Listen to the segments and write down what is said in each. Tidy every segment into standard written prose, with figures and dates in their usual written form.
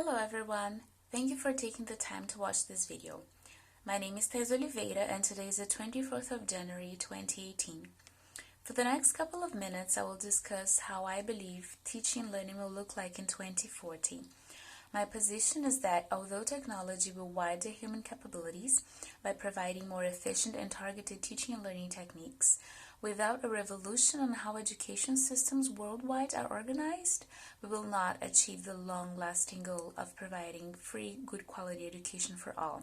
Hello everyone, thank you for taking the time to watch this video. My name is Oliveira and today is the 24th of January 2018. For the next couple of minutes I will discuss how I believe teaching and learning will look like in 2040. My position is that although technology will widen human capabilities by providing more efficient and targeted teaching and learning techniques, without a revolution on how education systems worldwide are organized, we will not achieve the long-lasting goal of providing free, good quality education for all.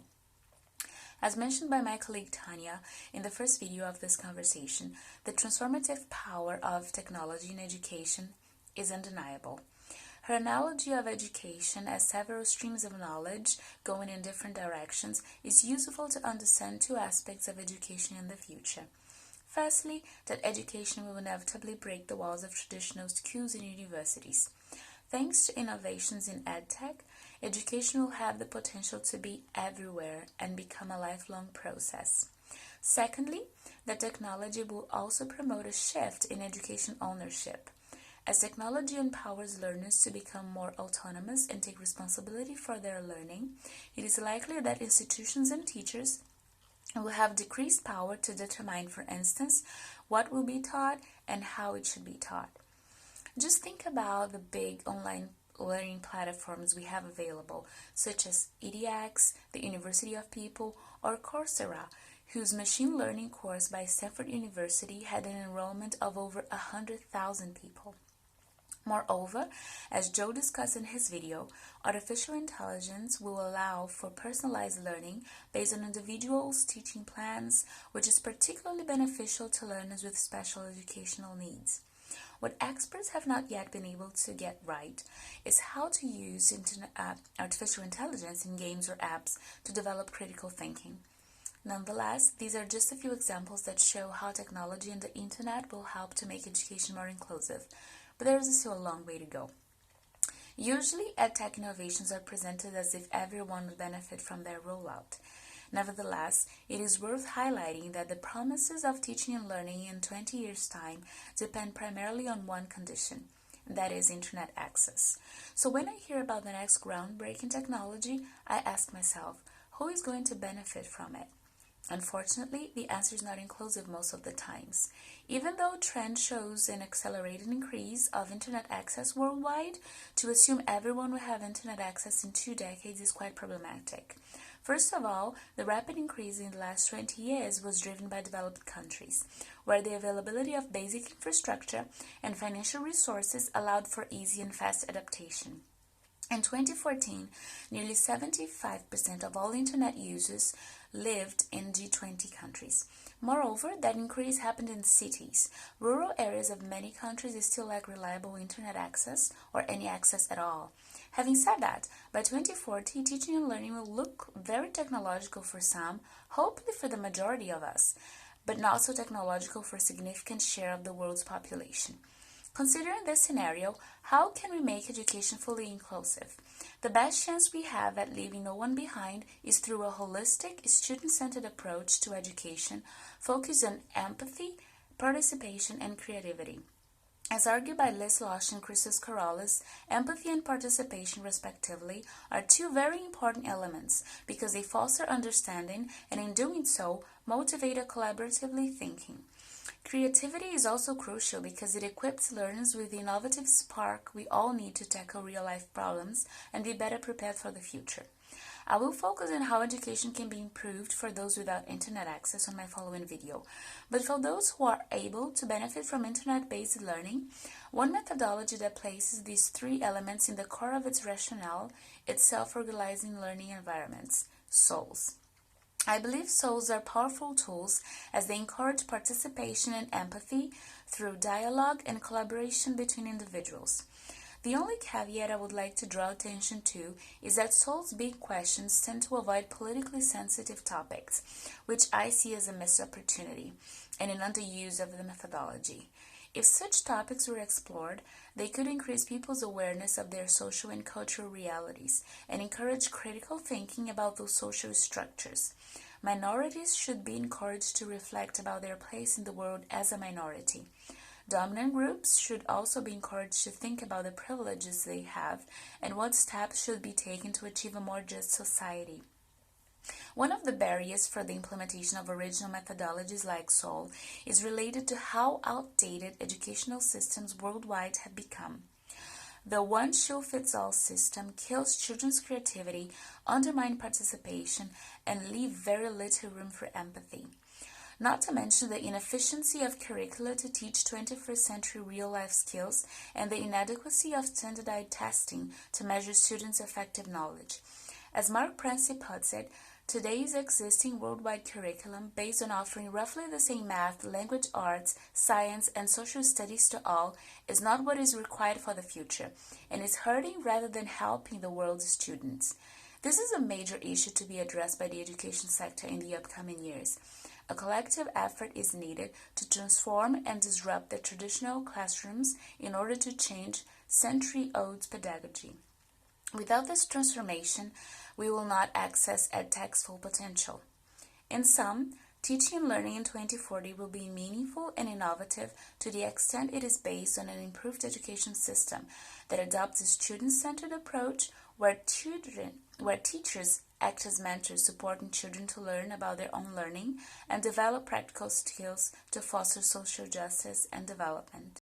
As mentioned by my colleague Tanya in the first video of this conversation, the transformative power of technology in education is undeniable. Her analogy of education as several streams of knowledge going in different directions is useful to understand two aspects of education in the future. Firstly, that education will inevitably break the walls of traditional schools and universities. Thanks to innovations in EdTech, education will have the potential to be everywhere and become a lifelong process. Secondly, that technology will also promote a shift in education ownership. As technology empowers learners to become more autonomous and take responsibility for their learning, it is likely that institutions and teachers will have decreased power to determine, for instance, what will be taught and how it should be taught. Just think about the big online learning platforms we have available, such as EDX, the University of People, or Coursera, whose machine learning course by Stanford University had an enrollment of over 100,000 people. Moreover, as Joe discussed in his video, artificial intelligence will allow for personalized learning based on individuals' teaching plans, which is particularly beneficial to learners with special educational needs. What experts have not yet been able to get right is how to use artificial intelligence in games or apps to develop critical thinking. Nonetheless, these are just a few examples that show how technology and the internet will help to make education more inclusive. But there is still a long way to go. Usually, EdTech innovations are presented as if everyone would benefit from their rollout. Nevertheless, it is worth highlighting that the promises of teaching and learning in 20 years' time depend primarily on one condition, and that is internet access. So when I hear about the next groundbreaking technology, I ask myself, who is going to benefit from it? Unfortunately, the answer is not inclusive most of the times. Even though trend shows an accelerated increase of internet access worldwide, to assume everyone will have internet access in 2 decades is quite problematic. First of all, the rapid increase in the last 20 years was driven by developed countries, where the availability of basic infrastructure and financial resources allowed for easy and fast adaptation. In 2014, nearly 75% of all internet users lived in G20 countries. Moreover, that increase happened in cities. Rural areas of many countries still lack reliable internet access or any access at all. Having said that, by 2040, teaching and learning will look very technological for some, hopefully for the majority of us, but not so technological for a significant share of the world's population. Considering this scenario, how can we make education fully inclusive? The best chance we have at leaving no one behind is through a holistic, student-centered approach to education focused on empathy, participation, and creativity. As argued by Liz Losh and Christos Karollis, empathy and participation, respectively, are two very important elements because they foster understanding and, in doing so, motivate a collaboratively thinking. Creativity is also crucial because it equips learners with the innovative spark we all need to tackle real-life problems and be better prepared for the future. I will focus on how education can be improved for those without internet access on my following video. But for those who are able to benefit from internet-based learning, one methodology that places these 3 elements in the core of its rationale is self-organizing learning environments, SOLs. I believe SOLs are powerful tools as they encourage participation and empathy through dialogue and collaboration between individuals. The only caveat I would like to draw attention to is that SOL's big questions tend to avoid politically sensitive topics, which I see as a missed opportunity and an underuse of the methodology. If such topics were explored, they could increase people's awareness of their social and cultural realities and encourage critical thinking about those social structures. Minorities should be encouraged to reflect about their place in the world as a minority. Dominant groups should also be encouraged to think about the privileges they have and what steps should be taken to achieve a more just society. One of the barriers for the implementation of original methodologies like SOL is related to how outdated educational systems worldwide have become. The one-shoe-fits-all system kills children's creativity, undermines participation, and leaves very little room for empathy. Not to mention the inefficiency of curricula to teach 21st century real-life skills and the inadequacy of standardized testing to measure students' effective knowledge. As Mark Prancy puts it, today's existing worldwide curriculum, based on offering roughly the same math, language arts, science, and social studies to all, is not what is required for the future, and is hurting rather than helping the world's students. This is a major issue to be addressed by the education sector in the upcoming years. A collective effort is needed to transform and disrupt the traditional classrooms in order to change century-old pedagogy. Without this transformation, we will not access EdTech's full potential. In sum, teaching and learning in 2040 will be meaningful and innovative to the extent it is based on an improved education system that adopts a student-centered approach where teachers act as mentors supporting children to learn about their own learning and develop practical skills to foster social justice and development.